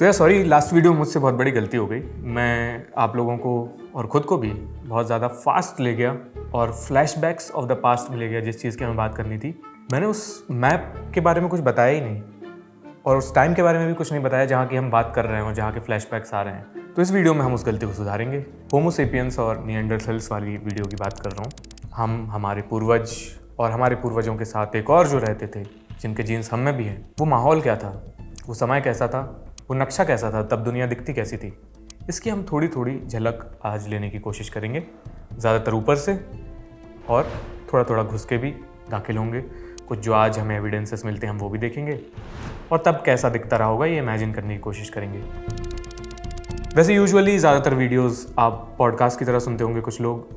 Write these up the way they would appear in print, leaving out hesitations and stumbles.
तो यार sorry, last video में मुझसे बहुत बड़ी गलती हो गई। मैं आप लोगों को और ख़ुद को भी बहुत ज़्यादा फास्ट ले गया और फ्लैशबैक्स ऑफ द पास्ट में ले गया। जिस चीज़ की हमें बात करनी थी, मैंने उस मैप के बारे में कुछ बताया ही नहीं और उस टाइम के बारे में भी कुछ नहीं बताया जहाँ की हम बात कर रहे हैं और जहाँ के फ्लैशबैक्स आ रहे हैं। तो इस वीडियो में हम उस गलती को सुधारेंगे। होमो सेपियंस और निएंडरथल्स वाली वीडियो की बात कर रहा हूँ। हम हमारे पूर्वज और हमारे पूर्वजों के साथ एक और जो रहते थे, जिनके जीन्स हम में भी हैं, वो माहौल क्या था, वो समय कैसा था, वो नक्शा कैसा था, तब दुनिया दिखती कैसी थी, इसकी हम थोड़ी थोड़ी झलक आज लेने की कोशिश करेंगे। ज़्यादातर ऊपर से और थोड़ा थोड़ा घुस के भी दाखिल होंगे। कुछ जो आज हमें एविडेंसेस मिलते हैं हम वो भी देखेंगे और तब कैसा दिखता रहा होगा ये इमेजिन करने की कोशिश करेंगे। वैसे यूजुअली ज़्यादातर वीडियोस आप पॉडकास्ट की तरह सुनते होंगे कुछ लोग,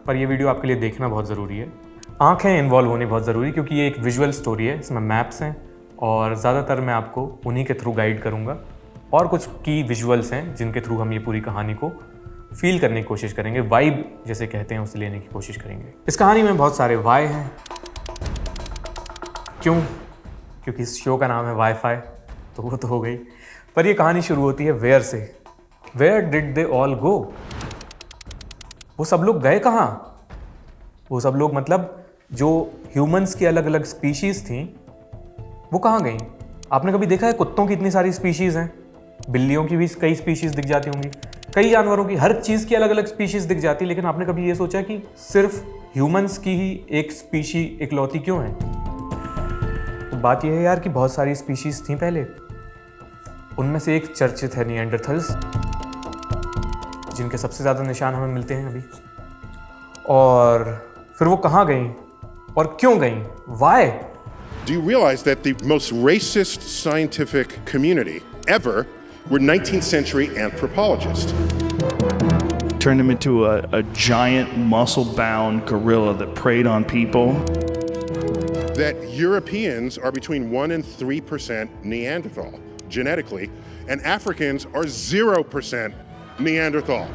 पर ये वीडियो आपके लिए देखना बहुत ज़रूरी है। आँखें इन्वॉल्व होनी बहुत ज़रूरी, क्योंकि ये एक विजुअल स्टोरी है, इसमें मैप्स हैं और ज़्यादातर मैं आपको उन्हीं के थ्रू गाइड करूँगा और कुछ की विजुअल्स हैं जिनके थ्रू हम ये पूरी कहानी को फील करने की कोशिश करेंगे। वाइब जैसे कहते हैं उसे लेने की कोशिश करेंगे। इस कहानी में बहुत सारे वाई हैं। क्यों? क्योंकि इस शो का नाम है वाईफाई, तो वो तो हो गई। पर ये कहानी शुरू होती है वेयर से। Where did they all go? वो सब लोग गए कहाँ? वो सब लोग मतलब जो ह्यूमंस की अलग अलग स्पीशीज़ थी, वो कहाँ गई? आपने कभी देखा है कुत्तों की इतनी सारी स्पीशीज़ हैं, बिल्लियों की भी कई स्पीशीज़ दिख जाती होंगी, कई जानवरों की, हर चीज़ की अलग अलग स्पीशीज़ दिख जाती, लेकिन आपने कभी ये सोचा कि सिर्फ ह्यूमंस की ही एक स्पीशी इकलौती क्यों है? तो बात यह है यार कि बहुत सारी स्पीशीज़ थी पहले। उनमें से एक चर्चित है निएंडरथल्स, जिनके सबसे ज़्यादा निशान हमें मिलते हैं अभी। और फिर वो कहाँ गई और क्यों गई? Y? Do you realize that the most racist scientific community ever were 19th century anthropologists? Turned him into a giant muscle-bound gorilla that preyed on people. That Europeans are between 1 and 3% Neanderthal genetically, and Africans are 0% Neanderthal.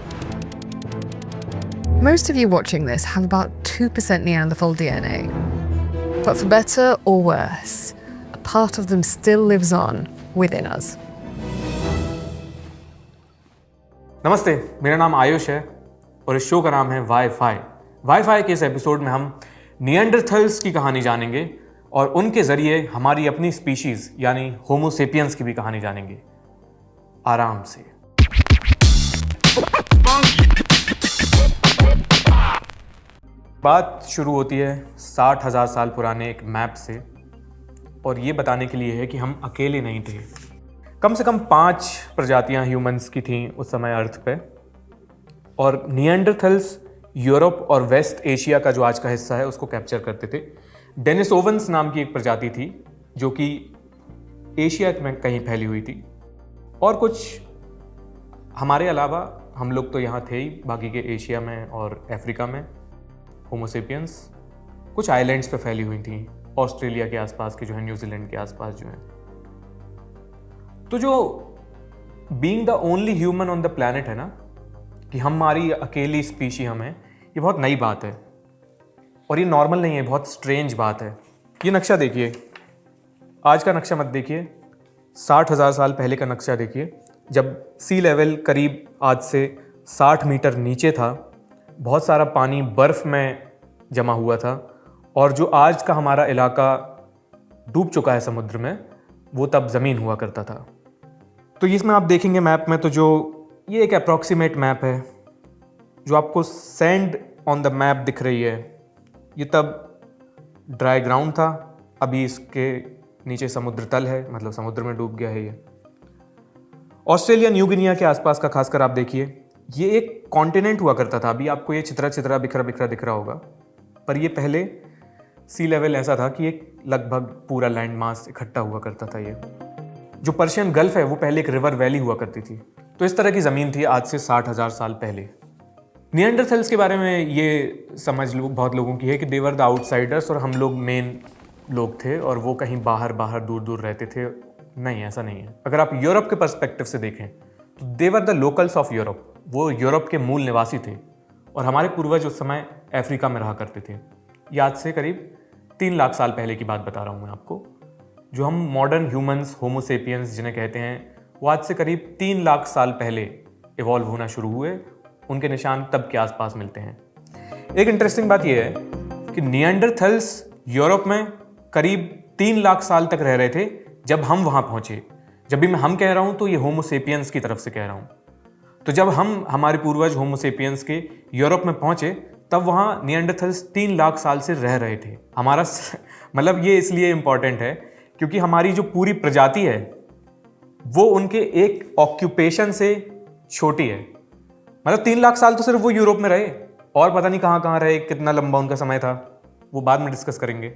Most of you watching this have about 2% Neanderthal DNA. But for better or worse, a part of them still lives on within us. नमस्ते, मेरा नाम आयुष है और इस show का नाम है wifi. Wifi के इस एपिसोड में हम निएंडरथल्स की कहानी जानेंगे और उनके जरिए हमारी अपनी स्पीशीज यानी होमो सेपियंस की भी कहानी जानेंगे, आराम से। बात शुरू होती है 60,000 साल पुराने एक मैप से, और ये बताने के लिए है कि हम अकेले नहीं थे। कम से कम 5 प्रजातियां ह्यूमंस की थीं उस समय अर्थ पे, और निएंडरथल्स यूरोप और वेस्ट एशिया का जो आज का हिस्सा है उसको कैप्चर करते थे। डेनिसोवंस नाम की एक प्रजाति थी जो कि एशिया में कहीं फैली हुई थी, और कुछ हमारे अलावा हम लोग तो यहाँ थे ही, बाकी के एशिया में और अफ्रीका में होमो सेपियंस कुछ आइलैंड्स पे फैली हुई थी, ऑस्ट्रेलिया के आसपास के जो है, न्यूजीलैंड के आसपास जो है। तो जो being the only human on the planet है ना, कि हमारी अकेली स्पीशी हम है, ये बहुत नई बात है और ये नॉर्मल नहीं है, बहुत स्ट्रेंज बात है। ये नक्शा देखिए, आज का नक्शा मत देखिए, 60,000 साल पहले का नक्शा देखिए, जब सी लेवल करीब आज से 60 मीटर नीचे था, बहुत सारा पानी बर्फ़ में जमा हुआ था, और जो आज का हमारा इलाका डूब चुका है समुद्र में, वो तब ज़मीन हुआ करता था। तो इसमें आप देखेंगे मैप में, तो जो ये एक अप्रॉक्सीमेट मैप है, जो आपको सैंड ऑन द मैप दिख रही है, ये तब ड्राई ग्राउंड था, अभी इसके नीचे समुद्र तल है, मतलब समुद्र में डूब गया है ये। ऑस्ट्रेलिया न्यू गिनिया के आसपास का खासकर आप देखिए, ये एक कॉन्टिनेंट हुआ करता था। अभी आपको ये चित्रा चित्रा बिखरा बिखरा दिख रहा होगा, पर ये पहले सी लेवल ऐसा था कि एक लगभग पूरा लैंड मास इकट्ठा हुआ करता था। ये जो पर्शियन गल्फ है वो पहले एक रिवर वैली हुआ करती थी। तो इस तरह की ज़मीन थी आज से 60,000 साल पहले। निएंडरथल्स के बारे में ये समझ बहुत लोगों की है कि दे वर द आउटसाइडर्स और हम लोग मेन लोग थे और वो कहीं बाहर बाहर दूर दूर रहते थे। नहीं, ऐसा नहीं है। अगर आप यूरोप के पर्सपेक्टिव से देखें तो they were the locals of Europe, वो यूरोप के मूल निवासी थे, और हमारे पूर्वज उस समय अफ्रीका में रहा करते थे। ये आज से करीब 3 लाख साल पहले की बात बता रहा हूँ मैं आपको। जो हम मॉडर्न ह्यूमंस होमो सेपियंस जिन्हें कहते हैं, वो आज से करीब 3 लाख साल पहले इवॉल्व होना शुरू हुए। उनके निशान तब के आसपास मिलते हैं। एक इंटरेस्टिंग बात यह है कि निएंडरथल्स यूरोप में करीब 3 लाख साल तक रह रहे थे जब हम वहां पहुंचे। जब भी मैं हम कह रहा हूं तो ये होमो सेपियंस की तरफ से कह रहा हूं। तो जब हमारे पूर्वज होमो सेपियंस के यूरोप में पहुंचे तब वहां निएंडरथल्स 3 लाख साल से रह रहे थे। हमारा मतलब ये इसलिए इंपॉर्टेंट है क्योंकि हमारी जो पूरी प्रजाति है वो उनके एक ऑक्यूपेशन से छोटी है। मतलब 3 लाख साल तो सिर्फ वो यूरोप में रहे और पता नहीं कहाँ कहाँ रहे, कितना लंबा उनका समय था, वो बाद में डिस्कस करेंगे।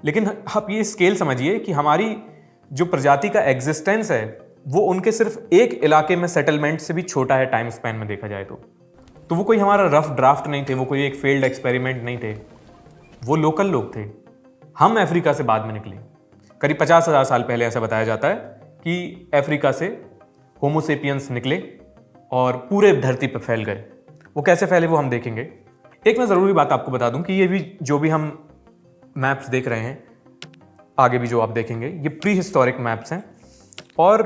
लेकिन आप ये स्केल समझिए कि हमारी जो प्रजाति का एग्जिस्टेंस है वो उनके सिर्फ एक इलाके में सेटलमेंट से भी छोटा है टाइम स्पैन में देखा जाए तो वो कोई हमारा रफ ड्राफ्ट नहीं थे, वो कोई एक फेल्ड एक्सपेरिमेंट नहीं थे, वो लोकल लोग थे। हम अफ्रीका से बाद में निकले। करीब 50,000 साल पहले ऐसा बताया जाता है कि अफ्रीका से होमो सेपियंस निकले और पूरे धरती पर फैल गए। वो कैसे फैले वो हम देखेंगे। एक मैं ज़रूरी बात आपको बता दूं कि ये भी जो भी हम मैप्स देख रहे हैं, आगे भी जो आप देखेंगे, ये प्री हिस्टोरिक मैप्स हैं और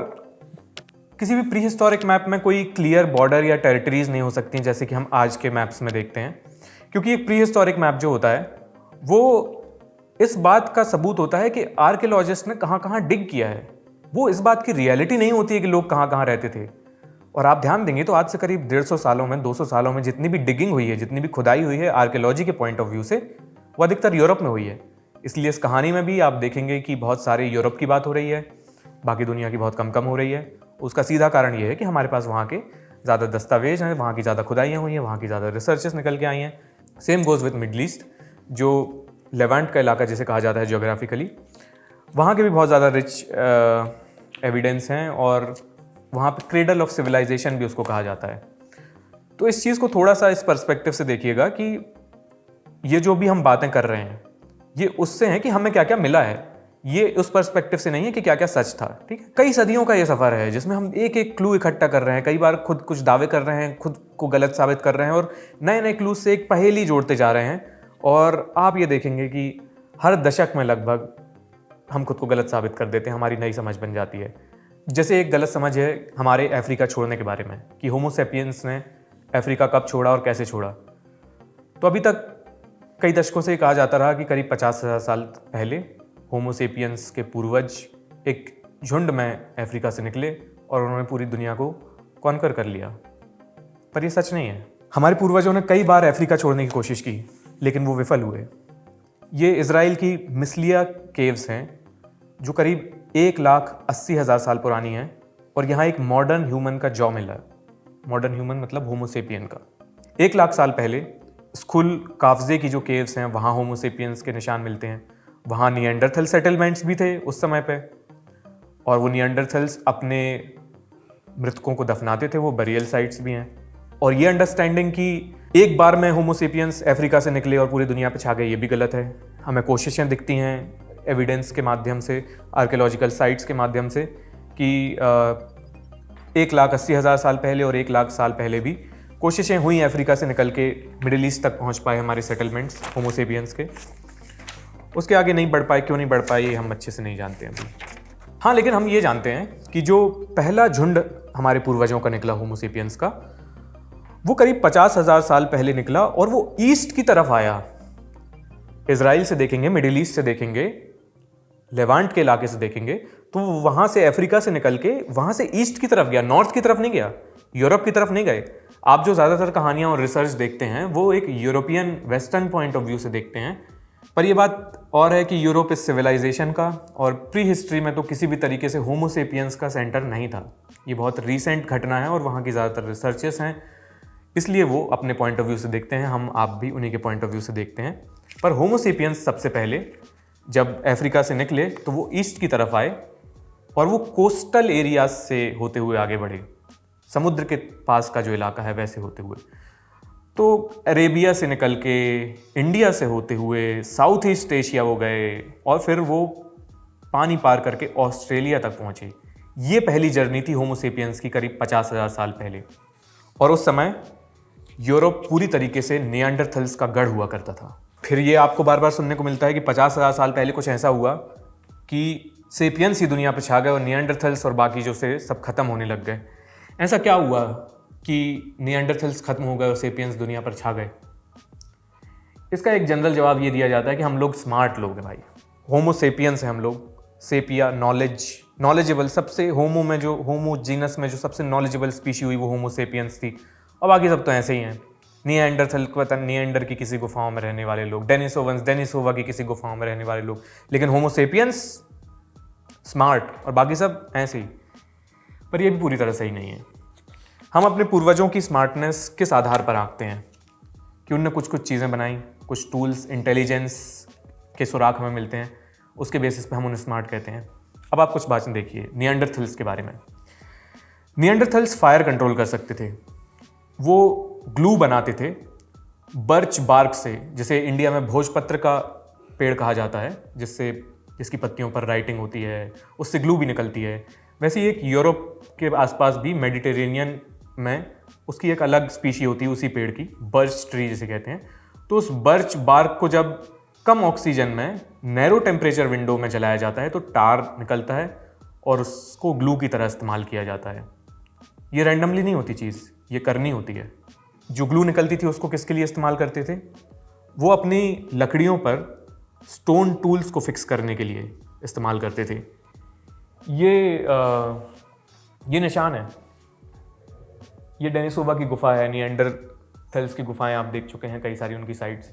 किसी भी प्री हिस्टोरिक मैप में कोई क्लियर बॉर्डर या टेरिटरीज नहीं हो सकती जैसे कि हम आज के मैप्स में देखते हैं। क्योंकि एक प्री हिस्टोरिक मैप जो होता है वो इस बात का सबूत होता है कि आर्कियोलॉजिस्ट ने कहाँ कहाँ डिग किया है। वो इस बात की रियलिटी नहीं होती है कि लोग कहाँ कहाँ रहते थे। और आप ध्यान देंगे तो आज से करीब 150 सालों में 200 सालों में जितनी भी डिगिंग हुई है, जितनी भी खुदाई हुई है आर्कियोलॉजी के पॉइंट ऑफ व्यू से, वो अधिकतर यूरोप में हुई है। इसलिए इस कहानी में भी आप देखेंगे कि बहुत सारे यूरोप की बात हो रही है, बाकी दुनिया की बहुत कम हो रही है। उसका सीधा कारण ये है कि हमारे पास वहाँ के ज़्यादा दस्तावेज हैं, वहाँ की ज़्यादा खुदाइयाँ हुई हैं, वहाँ की ज़्यादा रिसर्चेस निकल के आई हैं। Same goes with middle east, जो लेवेंट का इलाका जिसे कहा जाता है ज्योग्राफिकली, वहाँ के भी बहुत ज़्यादा रिच एविडेंस हैं और वहाँ पे क्रेडल ऑफ सिविलाइजेशन भी उसको कहा जाता है। तो इस चीज़ को थोड़ा सा इस पर्सपेक्टिव से देखिएगा कि ये जो भी हम बातें कर रहे हैं ये उससे हैं कि हमें क्या क्या मिला है, ये उस पर्सपेक्टिव से नहीं है कि क्या क्या सच था। ठीक है, कई सदियों का ये सफ़र है जिसमें हम एक एक क्लू इकट्ठा कर रहे हैं, कई बार खुद कुछ दावे कर रहे हैं, खुद को गलत साबित कर रहे हैं और नए नए क्लूज से एक पहेली जोड़ते जा रहे हैं। और आप ये देखेंगे कि हर दशक में लगभग हम खुद को गलत साबित कर देते हैं, हमारी नई समझ बन जाती है। जैसे एक गलत समझ है हमारे अफ्रीका छोड़ने के बारे में कि होमो सेपियंस ने अफ्रीका कब छोड़ा और कैसे छोड़ा। तो अभी तक कई दशकों से कहा जाता रहा कि करीब 50,000 साल पहले होमो सेपियंस के पूर्वज एक झुंड में अफ्रीका से निकले और उन्होंने पूरी दुनिया को कॉन्कर कर लिया। पर ये सच नहीं है। हमारे पूर्वजों ने कई बार अफ्रीका छोड़ने की कोशिश की लेकिन वो विफल हुए। ये इजराइल की मिस्लिया केव्स हैं जो करीब 1,80,000 साल पुरानी हैं और यहाँ एक मॉडर्न ह्यूमन का जॉ मिला। मॉडर्न ह्यूमन मतलब होमो सेपियन का। 1 लाख साल पहले स्कुल काफ्जे की जो केव्स हैं वहाँ होमो सेपियंस के निशान मिलते हैं। वहाँ निएंडरथल सेटलमेंट्स भी थे उस समय पे और वो निएंडरथल्स अपने मृतकों को दफनाते थे, वो बरियल साइट्स भी हैं। और ये अंडरस्टैंडिंग कि एक बार में होमो सेपियंस अफ्रीका से निकले और पूरी दुनिया पे छा गए, ये भी गलत है। हमें कोशिशें दिखती हैं एविडेंस के माध्यम से, आर्कियोलॉजिकल साइट्स के माध्यम से कि 1,80,000 साल पहले और 1 लाख साल पहले भी कोशिशें हुई अफ्रीका से निकल के मिडिल ईस्ट तक पहुंच पाए हमारे सेटलमेंट्स होमो सेपियंस के। उसके आगे नहीं बढ़ पाए, क्यों नहीं बढ़ पाए ये हम अच्छे से नहीं जानते हैं अभी। हाँ, लेकिन हम ये जानते हैं कि जो पहला झुंड हमारे पूर्वजों का निकला होमो सेपियंस का, वो करीब 50,000 साल पहले निकला और वो ईस्ट की तरफ आया। इजराइल से देखेंगे, मिडिल ईस्ट से देखेंगे, लेवांट के इलाके से देखेंगे तो वहां से अफ्रीका से निकल के वहां से ईस्ट की तरफ गया, नॉर्थ की तरफ नहीं गया, यूरोप की तरफ नहीं गए। आप जो ज़्यादातर कहानियां और रिसर्च देखते हैं वो एक European western point of view से देखते हैं, पर यह बात और है कि यूरोप इस सिविलाइजेशन का और प्री हिस्ट्री में तो किसी भी तरीके से होमो सेपियंस का सेंटर नहीं था। ये बहुत रीसेंट घटना है और वहाँ की ज़्यादातर रिसर्चेस हैं, इसलिए वो अपने पॉइंट ऑफ व्यू से देखते हैं, हम आप भी उन्हीं के पॉइंट ऑफ व्यू से देखते हैं। पर होमो सेपियंस सबसे पहले जब अफ्रीका से निकले तो वो ईस्ट की तरफ आए और वो कोस्टल एरियाज से होते हुए आगे बढ़े, समुद्र के पास का जो इलाका है वैसे होते हुए। तो अरेबिया से निकल के इंडिया से होते हुए साउथ ईस्ट एशिया वो गए और फिर वो पानी पार करके ऑस्ट्रेलिया तक पहुँचे। ये पहली जर्नी थी होमो सेपियंस की करीब 50,000 साल पहले। और उस समय यूरोप पूरी तरीके से निएंडरथल्स का गढ़ हुआ करता था। फिर ये आपको बार बार सुनने को मिलता है कि 50,000 साल पहले कुछ ऐसा हुआ कि सेपियंस ही दुनिया पर छा गए और निएंडरथल्स और बाकी जो से सब खत्म होने लग गए। ऐसा क्या हुआ कि निएंडरथल्स खत्म हो गए और सेपियंस दुनिया पर छा गए? इसका एक जनरल जवाब ये दिया जाता है कि हम लोग स्मार्ट लोग हैं भाई। होमो सेपियंस है हम लोग, सेपिया नॉलेजेबल, सबसे होमो में जो होमो जीनस में जो सबसे नॉलेजेबल स्पीशी हुई वो होमो सेपियंस थी, और बाकी सब तो ऐसे ही हैं। निएंडरथल पता निएंडर की किसी गुफाओं में रहने वाले लोग, डेनिसोवा की किसी गुफाओं में रहने वाले लोग, लेकिन होमो सेपियंस स्मार्ट और बाकी सब ऐसे ही। पर ये भी पूरी तरह सही नहीं है। हम अपने पूर्वजों की स्मार्टनेस किस आधार पर आंकते हैं? कि उनने कुछ कुछ चीज़ें बनाई, कुछ टूल्स, इंटेलिजेंस के सुराग हमें मिलते हैं, उसके बेसिस पे हम उन्हें स्मार्ट कहते हैं। अब आप कुछ बातें देखिए निएंडरथल्स के बारे में। निएंडरथल्स फायर कंट्रोल कर सकते थे। वो ग्लू बनाते थे बर्च बार्क से, जिसे इंडिया में भोजपत्र का पेड़ कहा जाता है, जिसकी पत्तियों पर राइटिंग होती है, उससे ग्लू भी निकलती है। वैसे ही एक यूरोप के आसपास भी मेडिटेरेनियन में उसकी एक अलग स्पीशी होती है उसी पेड़ की, बर्च ट्री जिसे कहते हैं। तो उस बर्च बार्क को जब कम ऑक्सीजन में नैरो टेम्परेचर विंडो में जलाया जाता है तो टार निकलता है और उसको ग्लू की तरह इस्तेमाल किया जाता है। ये रैंडमली नहीं होती चीज़, ये करनी होती है। जो ग्लू निकलती थी उसको किसके लिए इस्तेमाल करते थे? वो अपनी लकड़ियों पर स्टोन टूल्स को फिक्स करने के लिए इस्तेमाल करते थे। ये निशान है, ये डेनिसोवा की गुफा है, निएंडरथल्स की गुफाएं आप देख चुके हैं कई सारी उनकी साइट्स।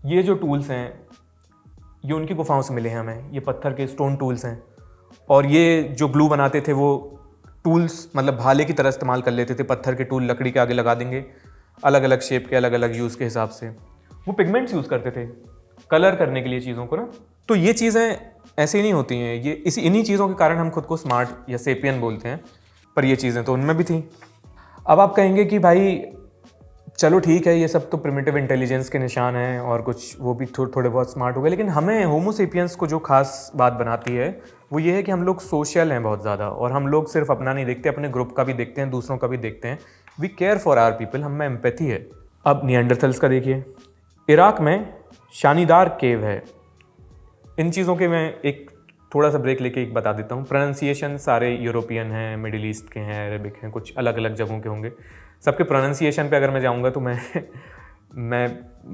ये जो टूल्स हैं ये उनकी गुफाओं से मिले हैं हमें, ये पत्थर के स्टोन टूल्स हैं। और ये जो ग्लू बनाते थे वो टूल्स मतलब भाले की तरह इस्तेमाल कर लेते थे। पत्थर के टूल लकड़ी के आगे लगा देंगे, अलग अलग शेप के, अलग अलग यूज़ के हिसाब से। वो पिगमेंट्स यूज़ करते थे कलर करने के लिए चीज़ों को ना। तो ये चीज़ें ऐसे ही नहीं होती हैं, ये इन्हीं चीज़ों के कारण हम खुद को स्मार्ट या सेपियन बोलते हैं, पर ये चीज़ें तो उनमें भी थी। अब आप कहेंगे कि भाई चलो ठीक है, ये सब तो प्रिमिटिव इंटेलिजेंस के निशान हैं और कुछ वो भी थोड़े बहुत स्मार्ट हो गए, लेकिन हमें होमो सेपियंस को जो खास बात बनाती है वो ये है कि हम लोग सोशल हैं बहुत ज़्यादा, और हम लोग सिर्फ अपना नहीं देखते, अपने ग्रुप का भी देखते हैं, दूसरों का भी देखते हैं। We care for our people, हम में एम्पैथी है। अब निएंडरथल्स का देखिए, इराक में शानीदार केव है। इन चीज़ों के मैं एक थोड़ा सा ब्रेक लेके एक बता देता हूँ। प्रोनाउंसिएशन सारे यूरोपियन हैं, मिडिल ईस्ट के हैं, अरेबिक हैं, कुछ अलग अलग जगहों के होंगे। सबके प्रोनाउंसिएशन पे अगर मैं जाऊँगा तो मैं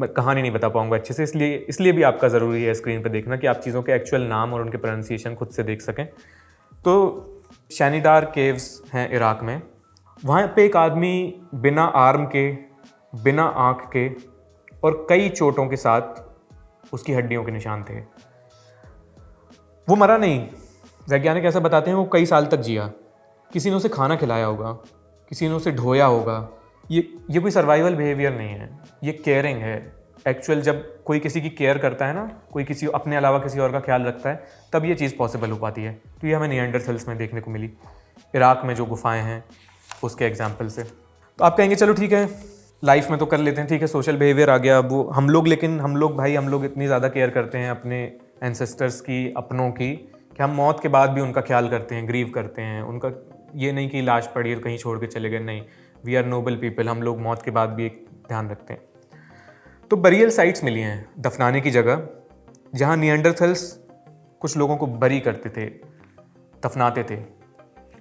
कहानी नहीं बता पाऊँगा अच्छे से, इसलिए भी आपका ज़रूरी है स्क्रीन पे देखना कि आप चीज़ों के एक्चुअल नाम और उनके प्रोनाउंसिएशन खुद से देख सकें। तो शानीदार केव्स हैं इराक में। वहाँ पे एक आदमी बिना आर्म के, बिना आँख के और कई चोटों के साथ उसकी हड्डियों के निशान थे। वो मरा नहीं, वैज्ञानिक ऐसा बताते हैं वो कई साल तक जिया। किसी ने उसे खाना खिलाया होगा, किसी ने उसे ढोया होगा। ये कोई सर्वाइवल बिहेवियर नहीं है, ये केयरिंग है। एक्चुअल जब कोई किसी की केयर करता है ना, कोई किसी अपने अलावा किसी और का ख्याल रखता है, तब ये चीज़ पॉसिबल हो पाती है। तो ये हमें निएंडरथल्स में देखने को मिली, इराक में जो गुफाएं हैं उसके एग्जाम्पल से। तो आप कहेंगे चलो ठीक है, लाइफ में तो कर लेते हैं, ठीक है, सोशल बिहेवियर आ गया वो हम लोग, लेकिन हम लोग इतनी ज़्यादा केयर करते हैं अपने एंसेस्टर्स की, अपनों की, कि हम मौत के बाद भी उनका ख्याल करते हैं, ग्रीव करते हैं उनका। ये नहीं कि लाश पड़ी और कहीं छोड़ के चले गए, नहीं, वी आर नोबल पीपल, हम लोग मौत के बाद भी एक ध्यान रखते हैं। तो बरियल साइट्स मिली हैं, दफनाने की जगह, जहाँ निएंडरथल्स कुछ लोगों को बरी करते थे, दफनाते थे।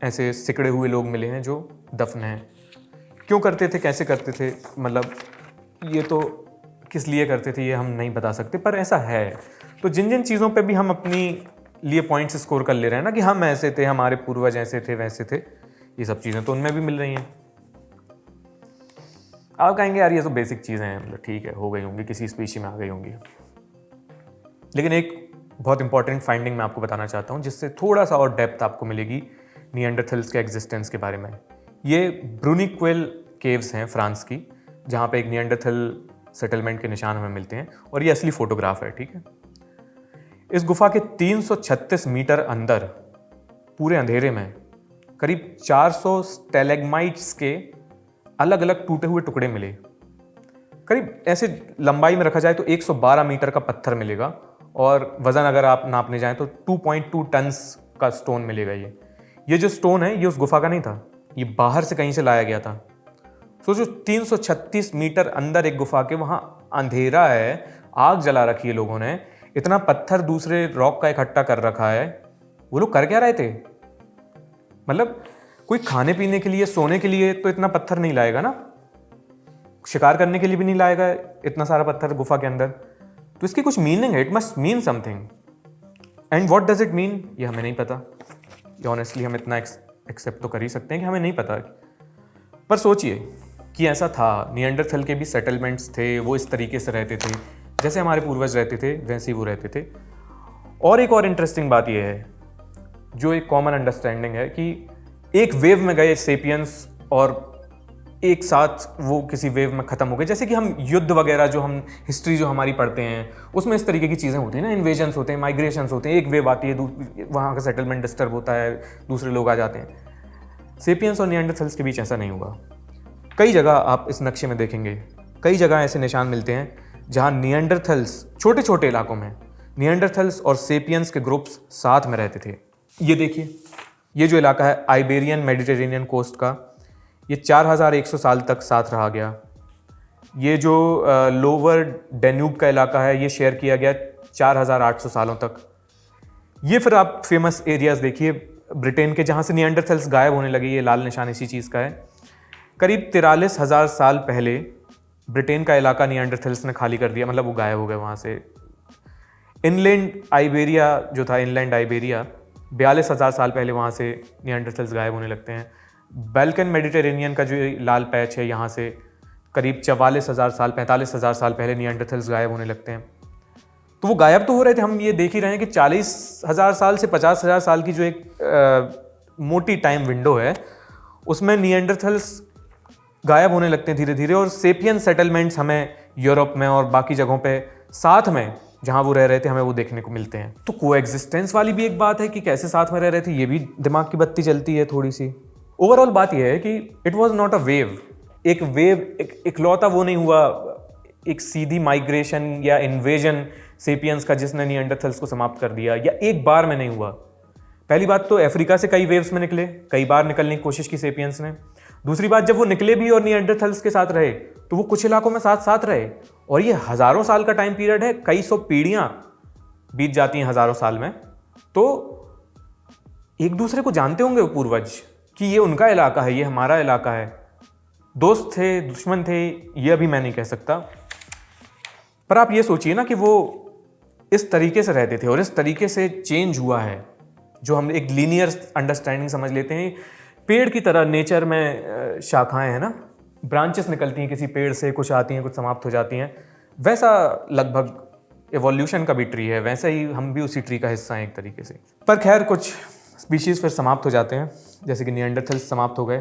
ऐसे सिकड़े हुए लोग मिले हैं जो दफन हैं। क्यों करते थे, कैसे करते थे, मतलब ये तो किस लिए करते थे ये हम नहीं बता सकते, पर ऐसा है। तो जिन जिन चीज़ों पे भी हम अपनी लिए पॉइंट्स स्कोर कर ले रहे हैं ना कि हम ऐसे थे, हमारे पूर्वज ऐसे थे, वैसे थे, ये सब चीज़ें तो उनमें भी मिल रही हैं। आप कहेंगे यार ये तो बेसिक चीज़ें हैं, मतलब ठीक है, हो गई होंगी, किसी स्पीशी में आ गई होंगी। लेकिन एक बहुत इंपॉर्टेंट फाइंडिंग मैं आपको बताना चाहता हूँ, जिससे थोड़ा सा और डेप्थ आपको मिलेगी निएंडरथल्स के एग्जिस्टेंस के बारे में। ये ब्रूनिक्वेल केव्स हैं फ्रांस की, जहाँ पे एक निएंडरथल सेटलमेंट के निशान हमें मिलते हैं, और ये असली फोटोग्राफ है, ठीक है। इस गुफा के 336 मीटर अंदर पूरे अंधेरे में करीब 400 स्टेलेग्माइट्स के अलग अलग टूटे हुए टुकड़े मिले। करीब ऐसे लंबाई में रखा जाए तो 112 मीटर का पत्थर मिलेगा, और वज़न अगर आप नापने जाएं तो 2.2 टन्स का स्टोन मिलेगा। ये जो स्टोन है ये उस गुफा का नहीं था, ये बाहर से कहीं से लाया गया था। सोचो 336 मीटर अंदर एक गुफा के, वहाँ अंधेरा है, आग जला रखी है लोगों ने, इतना पत्थर दूसरे रॉक का इकट्ठा कर रखा है वो लोग कर क्या रहे थे? मतलब कोई खाने पीने के लिए, सोने के लिए तो इतना पत्थर नहीं लाएगा ना, शिकार करने के लिए भी नहीं लाएगा इतना सारा पत्थर गुफा के अंदर। तो इसकी कुछ मीनिंग है, it must mean something. And what does it mean, ये हमें नहीं पता। ये ऑनेस्टली हम इतना एक्सेप्ट तो कर ही सकते हैं कि हमें नहीं पता। पर सोचिए कि ऐसा था, निएंडरथल के भी सेटलमेंट्स थे, वो इस तरीके से रहते थे जैसे हमारे पूर्वज रहते थे, वैसे ही वो रहते थे। और एक और इंटरेस्टिंग बात यह है, जो एक कॉमन अंडरस्टैंडिंग है, कि एक वेव में गए सेपियंस और एक साथ वो किसी वेव में ख़त्म हो गए। जैसे कि हम युद्ध वगैरह, जो हम हिस्ट्री जो हमारी पढ़ते हैं, उसमें इस तरीके की चीज़ें होती हैं ना, इन्वेजन्स होते हैं, माइग्रेशंस होते हैं, एक वेव आती है, वहाँ का सेटलमेंट डिस्टर्ब होता है, दूसरे लोग आ जाते हैं। सेपियंस और निएंडरथल्स के बीच ऐसा नहीं हुआ। कई जगह आप इस नक्शे में देखेंगे, कई जगह ऐसे निशान मिलते हैं जहाँ निएंडरथल्स, छोटे छोटे इलाकों में निएंडरथल्स और सेपियंस के ग्रुप्स साथ में रहते थे। ये देखिए, ये जो इलाका है आइबेरियन मेडिटेरेनियन कोस्ट का, ये 4100 साल तक साथ रहा गया। ये जो लोअर डेन्यूब का इलाका है, ये शेयर किया गया 4800 सालों तक। ये फिर आप फेमस एरियाज देखिए ब्रिटेन के, जहाँ से निएंडरथल्स गायब होने लगे। ये लाल निशान इसी चीज़ का है। करीब 43,000 साल पहले ब्रिटेन का इलाका निएंडरथल्स ने खाली कर दिया, मतलब वो गायब हो गए वहाँ से। इनलैंड आइबेरिया जो था, इनलैंड आइबेरिया, 42,000 साल पहले वहाँ से निएंडरथल्स गायब होने लगते हैं। बाल्कन मेडिटेरेनियन का जो लाल पैच है, यहाँ से करीब 44,000 साल, 45,000 साल पहले निएंडरथल्स गायब होने लगते हैं। तो वो गायब तो हो रहे थे, हम ये देख ही रहे हैं कि 40,000 साल से 50,000 साल की जो एक मोटी टाइम विंडो है, उसमें निएंडरथल्स गायब होने लगते हैं धीरे धीरे, और सेपियन सेटलमेंट्स हमें यूरोप में और बाकी जगहों पे साथ में जहाँ वो रह रहे थे हमें वो देखने को मिलते हैं। तो कोएग्जिस्टेंस वाली भी एक बात है कि कैसे साथ में रह रहे थे, ये भी दिमाग की बत्ती जलती है थोड़ी सी। ओवरऑल बात यह है कि it was not a wave. एक वेव इकलौता वो नहीं हुआ, एक सीधी माइग्रेशन या इन्वेजन सेपियंस का जिसने निएंडरथल्स को समाप्त कर दिया, या एक बार में नहीं हुआ। पहली बात तो अफ्रीका से कई वेव्स में निकले, कई बार निकलने की कोशिश की सेपियंस ने। दूसरी बात, जब वो निकले भी और निएंडरथल्स के साथ रहे, तो वो कुछ इलाकों में साथ साथ रहे, और ये हज़ारों साल का टाइम पीरियड है, कई सौ पीढ़ियाँ बीत जाती हैं हज़ारों साल में। तो एक दूसरे को जानते होंगे वो पूर्वज कि ये उनका इलाका है, ये हमारा इलाका है। दोस्त थे, दुश्मन थे, ये अभी मैं नहीं कह सकता। पर आप ये सोचिए ना कि वो इस तरीके से रहते थे और इस तरीके से चेंज हुआ है, जो हम एक लीनियर अंडरस्टैंडिंग समझ लेते हैं। पेड़ की तरह नेचर में शाखाएं हैं ना, ब्रांचेस निकलती हैं किसी पेड़ से, कुछ आती हैं, कुछ समाप्त हो जाती हैं। वैसा लगभग एवोल्यूशन का भी ट्री है, वैसे ही हम भी उसी ट्री का हिस्सा हैं एक तरीके से। पर खैर, कुछ स्पीशीज़ फिर समाप्त हो जाते हैं, जैसे कि निएंडरथल्स समाप्त हो गए।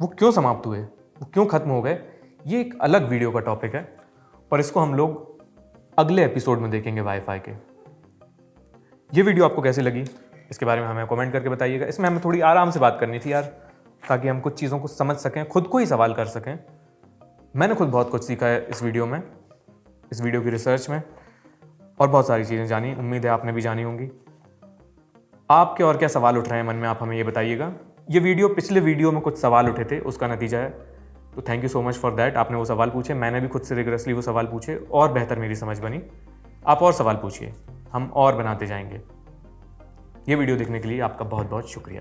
वो क्यों समाप्त हुए, वो क्यों ख़त्म हो गए, ये एक अलग वीडियो का टॉपिक है, पर इसको हम लोग अगले एपिसोड में देखेंगे वाईफाई के। ये वीडियो आपको कैसी लगी, इसके बारे में हमें कमेंट करके बताइएगा। इसमें हमें थोड़ी आराम से बात करनी थी यार, ताकि हम कुछ चीज़ों को समझ सकें, खुद को ही सवाल कर सकें। मैंने खुद बहुत कुछ सीखा है इस वीडियो में, इस वीडियो की रिसर्च में, और बहुत सारी चीज़ें जानी। उम्मीद है आपने भी जानी होंगी। आपके और क्या सवाल उठ रहे हैं मन में, आप हमें ये बताइएगा। ये वीडियो पिछले वीडियो में कुछ सवाल उठे थे, उसका नतीजा है। तो thank you so much for that. आपने वो सवाल पूछे, मैंने भी खुद से रिगरसली वो सवाल पूछे, और बेहतर मेरी समझ बनी। आप और सवाल पूछिए, हम और बनाते जाएंगे। ये वीडियो देखने के लिए आपका बहुत बहुत शुक्रिया।